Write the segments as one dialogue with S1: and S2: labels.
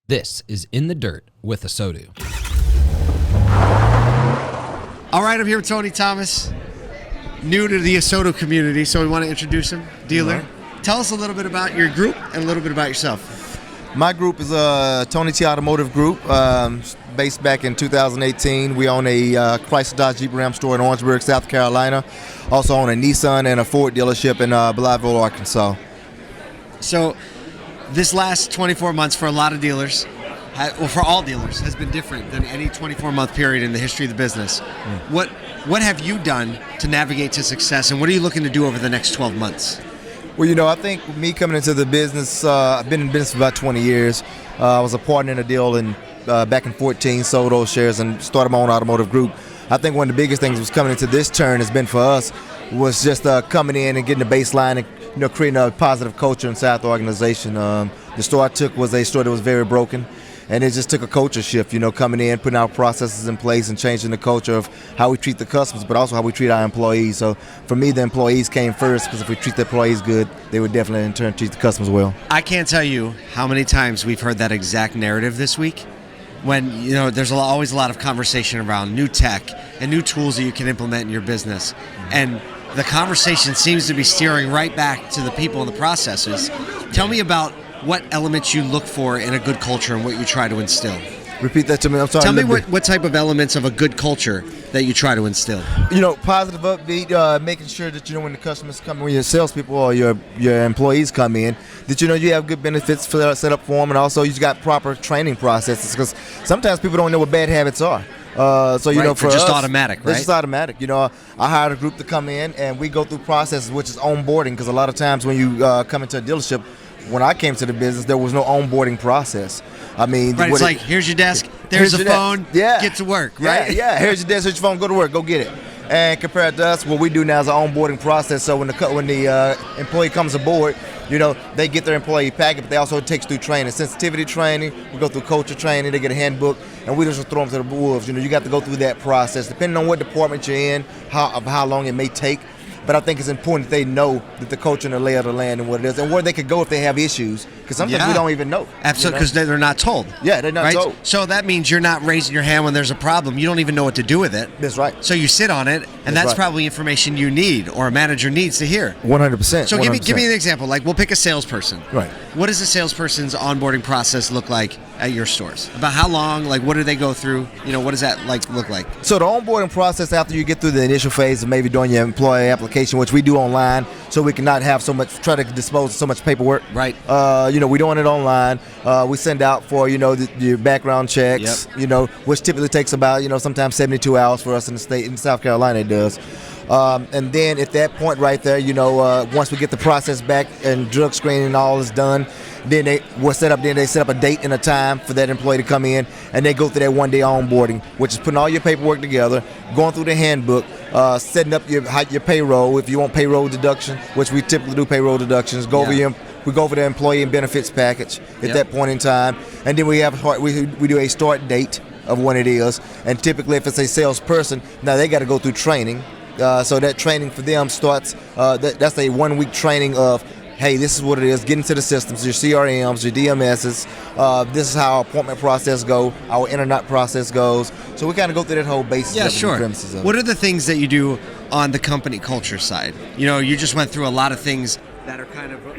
S1: This is In the Dirt with ASOTU.
S2: All right, I'm here with Tony Thomas, new to the ASOTU community, so we want to introduce him. Dealer, tell us a little bit about your group and a little bit about yourself.
S3: My group is Tony T Automotive Group, based back in 2018. We own a Chrysler Dodge Jeep Ram store in Orangeburg, South Carolina. Also own a Nissan and a Ford dealership in Blytheville, Arkansas.
S2: So this last 24 months for a lot of dealers, for all dealers, has been different than any 24-month period in the history of the business. What have you done to navigate to success, and what are you looking to do over the next 12 months?
S3: Well, I think me coming into the business, I've been in business for about 20 years. I was a partner in a deal back in 2014, sold those shares and started my own automotive group. I think one of the biggest things was coming into this turn has been for us was just coming in and getting the baseline and creating a positive culture inside the organization. The store I took was a store that was very broken, and it just took a culture shift, coming in, putting our processes in place and changing the culture of how we treat the customers, but also how we treat our employees. So for me, the employees came first, because if we treat the employees good, they would definitely in turn treat the customers well.
S2: I can't tell you how many times we've heard that exact narrative this week when, there's always a lot of conversation around new tech and new tools that you can implement in your business. And the conversation seems to be steering right back to the people and the processes. Tell me about what elements you look for in a good culture and what you try to instill.
S3: Repeat that to me. I'm sorry.
S2: Tell me what type of elements of a good culture that you try to instill.
S3: Positive, upbeat, making sure that when the customers come, when your salespeople or your employees come in, that you have good benefits set up for them, and also you got proper training processes, because sometimes people don't know what bad habits are. For
S2: just
S3: us,
S2: automatic, right?
S3: It's just automatic. I hired a group to come in, and we go through processes, which is onboarding, because a lot of times when you come into a dealership, when I came to the business, there was no onboarding process.
S2: It's like, here's your desk, there's a phone, get to work, right?
S3: Yeah, here's your desk, here's your phone, go to work, go get it. And compared to us, what we do now is an onboarding process. So when the employee comes aboard, they get their employee packet, but they also takes through training, sensitivity training. We go through culture training. They get a handbook, and we just throw them to the wolves. You got to go through that process, depending on what department you're in, how long it may take. But I think it's important that they know that the culture and the lay of the land and what it is, and where they could go if they have issues. Because sometimes we don't even know.
S2: Absolutely, because they're not told.
S3: Yeah, they're not told.
S2: So that means you're not raising your hand when there's a problem. You don't even know what to do with it.
S3: That's right.
S2: So you sit on it, and that's probably information you need or a manager needs to hear.
S3: 100%.
S2: So give me an example. Like, we'll pick a salesperson.
S3: Right.
S2: What does a salesperson's onboarding process look like at your stores? About how long? Like, what do they go through? What does that look like?
S3: So the onboarding process, after you get through the initial phase of maybe doing your employee application, which we do online, so we can not have try to dispose of so much paperwork.
S2: Right.
S3: We're doing it online. We send out for your background checks.
S2: Yep.
S3: Which typically takes about sometimes 72 hours for us in the state. In South Carolina, it does. And then at that point right there, once we get the process back and drug screening and all is done, then they set up a date and a time for that employee to come in, and they go through that one-day onboarding, which is putting all your paperwork together, going through the handbook, setting up your payroll if you want payroll deduction, which we typically do payroll deductions. We go over the employee and benefits package at that point in time, and then we do a start date of when it is, and typically if it's a salesperson, now they got to go through training. So that training for them starts, that's a 1 week training of, hey, this is what it is, get into the systems, your CRMs, your DMSs, this is how our appointment process goes, our internet process goes. So we kind of go through that whole basis of the premises of it.
S2: What are the things that you do on the company culture side? You just went through a lot of things that are kind of... I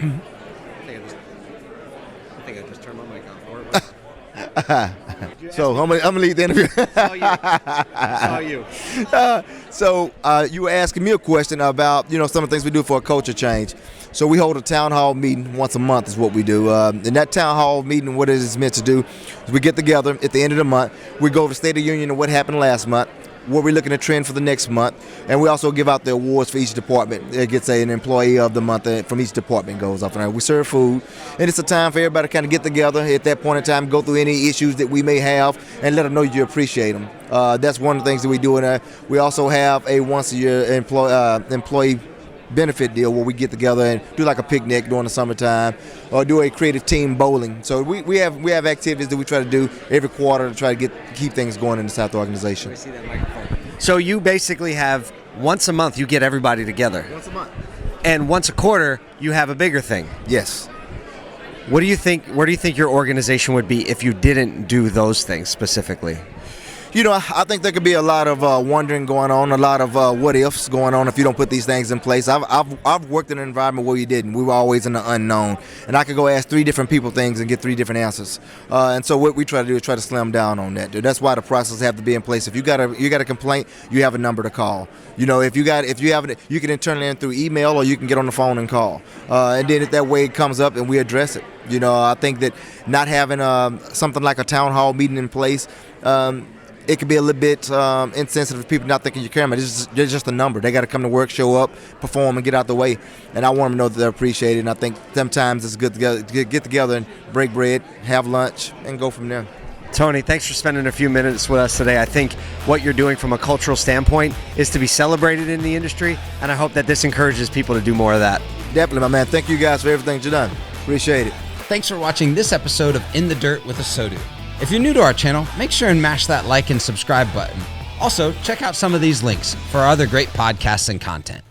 S2: think I just turned my mic off.
S3: So I'm gonna leave the interview.
S2: Saw you.
S3: So you were asking me a question about some of the things we do for a culture change. So we hold a town hall meeting once a month is what we do. In that town hall meeting, what it is meant to do is we get together at the end of the month. We go over the State of the Union and what happened last month, what we're looking to trend for the next month, and we also give out the awards for each department. It gets an employee of the month from each department goes off. And we serve food, and it's a time for everybody to kind of get together at that point in time, go through any issues that we may have, and let them know you appreciate them. That's one of the things that we do. And we also have a once-a-year employee benefit deal where we get together and do like a picnic during the summertime, or do a creative team bowling. So we have activities that we try to do every quarter to try to keep things going in the South organization.
S2: Let me see that microphone. So you basically have once a month you get everybody together.
S3: Once a month.
S2: And once a quarter you have a bigger thing.
S3: Yes.
S2: What do you think? Where do you think your organization would be if you didn't do those things specifically?
S3: You know, I think there could be a lot of wondering going on, a lot of what ifs going on if you don't put these things in place. I've worked in an environment where we didn't. We were always in the unknown, and I could go ask 3 different people things and get 3 different answers. And so what we try to do is try to slim down on that, dude. That's why the process have to be in place. If you got a complaint, you have a number to call. You know, if you have it, you can internally in through email or you can get on the phone and call. And then that way it comes up and we address it. You know, I think that not having something like a town hall meeting in place. It could be a little bit insensitive to people not thinking you're caring. They're just a number. They got to come to work, show up, perform, and get out the way. And I want them to know that they're appreciated. And I think sometimes it's good to get together and break bread, have lunch, and go from there.
S2: Tony, thanks for spending a few minutes with us today. I think what you're doing from a cultural standpoint is to be celebrated in the industry, and I hope that this encourages people to do more of that.
S3: Definitely, my man. Thank you guys for everything you've done. Appreciate it.
S1: Thanks for watching this episode of In the Dirt with ASOTU. If you're new to our channel, make sure and mash that like and subscribe button. Also, check out some of these links for our other great podcasts and content.